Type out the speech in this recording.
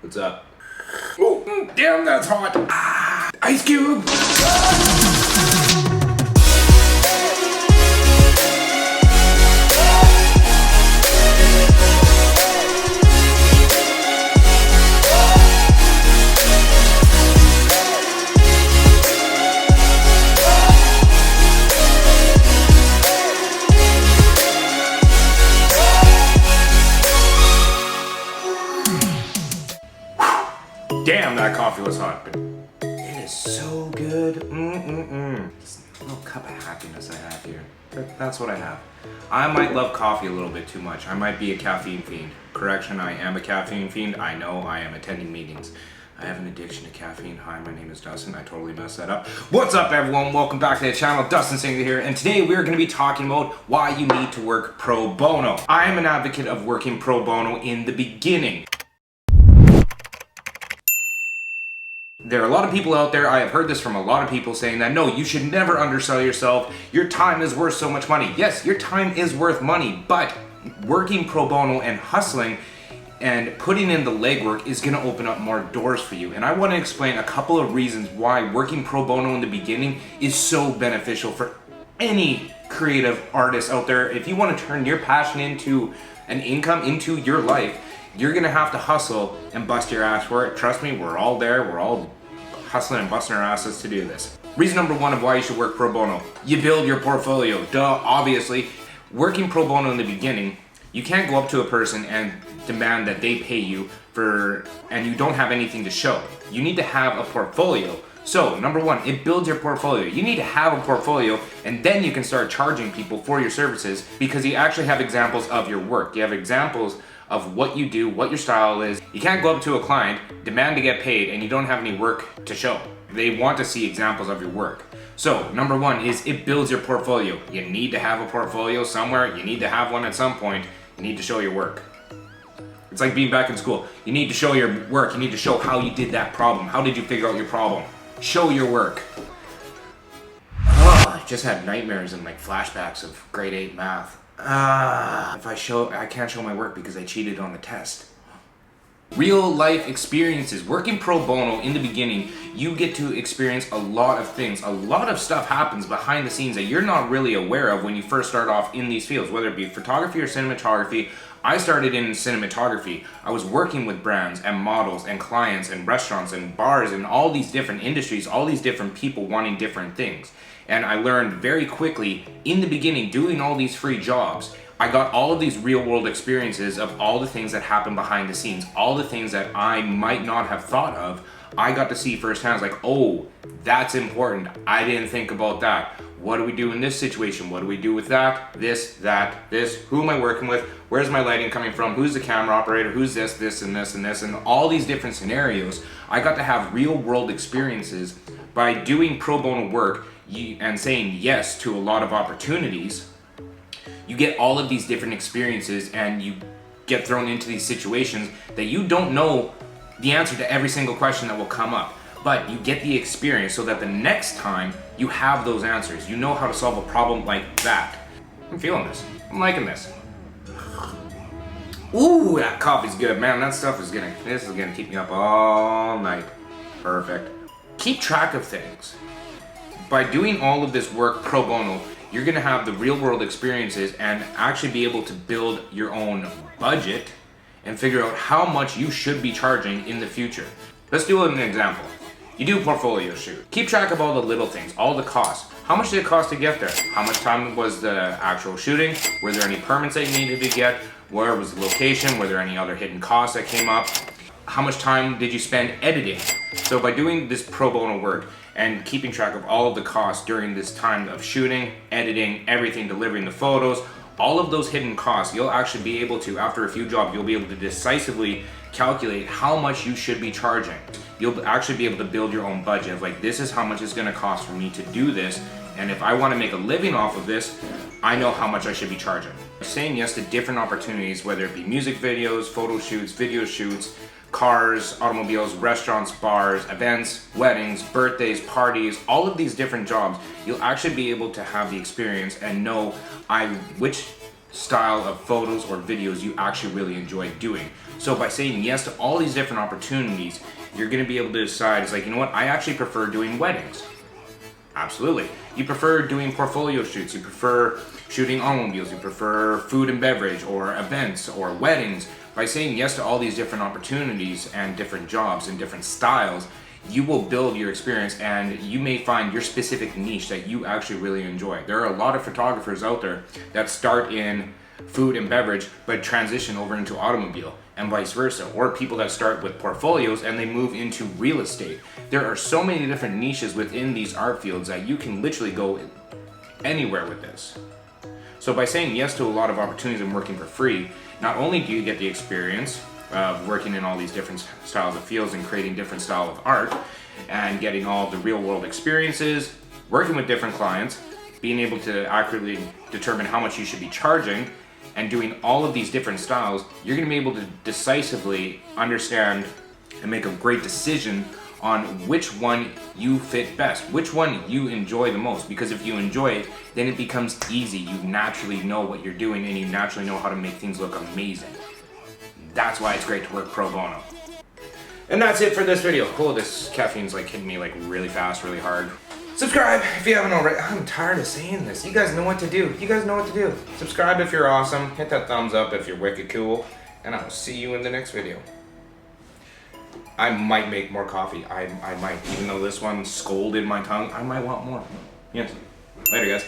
What's up? Oh, damn, that's hot. Ah, ice cube. Damn, that coffee was hot, but it is so good. This little cup of happiness I have here. That's what I have. I might love coffee a little bit too much. I might be a caffeine fiend. Correction, I am a caffeine fiend. I know I am attending meetings. I have an addiction to caffeine. Hi, my name is Dustin. I totally messed that up. What's up, everyone? Welcome back to the channel. Dustin Singer here, and today we're going to be talking about why you need to work pro bono. I am an advocate of working pro bono in the beginning. There are a lot of people out there, I have heard this from a lot of people saying that, no, you should never undersell yourself. Your time is worth so much money. Yes, your time is worth money, but working pro bono and hustling and putting in the legwork is gonna open up more doors for you. And I wanna explain a couple of reasons why working pro bono in the beginning is so beneficial for any creative artist out there. If you wanna turn your passion into an income, into your life, you're gonna have to hustle and bust your ass for it. Trust me, we're all there. We're all hustling and busting our asses to do this. Reason number one of why you should work pro bono. You build your portfolio. Duh, obviously. Working pro bono in the beginning, you can't go up to a person and demand that they pay you and you don't have anything to show. You need to have a portfolio. So, number one, it builds your portfolio. You need to have a portfolio, and then you can start charging people for your services because you actually have examples of your work. You have examples of what you do, what your style is. You can't go up to a client, demand to get paid, and you don't have any work to show. They want to see examples of your work. So, number one is it builds your portfolio. You need to have a portfolio somewhere. You need to have one at some point. You need to show your work. It's like being back in school. You need to show your work. You need to show how you did that problem. How did you figure out your problem? Show your work. Oh, I just had nightmares and like flashbacks of grade 8 math. I can't show my work because I cheated on the test. Real life experiences. Working pro bono in the beginning, you get to experience a lot of things. A lot of stuff happens behind the scenes that you're not really aware of when you first start off in these fields, whether it be photography or cinematography. I started in cinematography. I was working with brands and models and clients and restaurants and bars and all these different industries, all these different people wanting different things. And I learned very quickly in the beginning doing all these free jobs. I got all of these real world experiences of all the things that happen behind the scenes, all the things that I might not have thought of. I got to see firsthand, like, oh, that's important. I didn't think about that. What do we do in this situation? What do we do with that? This, who am I working with? Where's my lighting coming from? Who's the camera operator? Who's this, and this, and this, and all these different scenarios. I got to have real world experiences by doing pro bono work and saying yes to a lot of opportunities. You get all of these different experiences and you get thrown into these situations that you don't know the answer to every single question that will come up. But you get the experience so that the next time you have those answers. You know how to solve a problem like that. I'm feeling this. I'm liking this. Ooh, that coffee's good, man. That stuff is this is gonna keep me up all night. Perfect. Keep track of things. By doing all of this work pro bono, you're gonna have the real world experiences and actually be able to build your own budget and figure out how much you should be charging in the future. Let's do an example. You do a portfolio shoot. Keep track of all the little things, all the costs. How much did it cost to get there? How much time was the actual shooting? Were there any permits that you needed to get? Where was the location? Were there any other hidden costs that came up? How much time did you spend editing? So by doing this pro bono work and keeping track of all of the costs during this time of shooting, editing, everything, delivering the photos, all of those hidden costs, you'll actually be able to, after a few jobs, you'll be able to decisively calculate how much you should be charging. You'll actually be able to build your own budget of like, this is how much it's gonna cost for me to do this, and if I wanna make a living off of this, I know how much I should be charging. Saying yes to different opportunities, whether it be music videos, photo shoots, video shoots, cars, automobiles, restaurants, bars, events, weddings, birthdays, parties, all of these different jobs, you'll actually be able to have the experience and know which style of photos or videos you actually really enjoy doing. So by saying yes to all these different opportunities, you're gonna be able to decide, it's like, you know what, I actually prefer doing weddings. Absolutely. You prefer doing portfolio shoots, you prefer shooting automobiles, you prefer food and beverage or events or weddings. By saying yes to all these different opportunities and different jobs and different styles, you will build your experience and you may find your specific niche that you actually really enjoy. There are a lot of photographers out there that start in food and beverage but transition over into automobile and vice versa, or people that start with portfolios and they move into real estate. There are so many different niches within these art fields that you can literally go anywhere with this. So by saying yes to a lot of opportunities and working for free, not only do you get the experience of working in all these different styles of fields and creating different style of art and getting all the real world experiences, working with different clients, being able to accurately determine how much you should be charging, and doing all of these different styles, you're gonna be able to decisively understand and make a great decision on which one you fit best, which one you enjoy the most. Because if you enjoy it, then it becomes easy. You naturally know what you're doing and you naturally know how to make things look amazing. That's why it's great to work pro bono. And that's it for this video. Oh, this caffeine's like hitting me like really fast, really hard. Subscribe if you haven't already. I'm tired of saying this. You guys know what to do. You guys know what to do. Subscribe if you're awesome. Hit that thumbs up if you're wicked cool. And I'll see you in the next video. I might make more coffee. I might. Even though this one scolded my tongue, I might want more. Yes. Later, guys.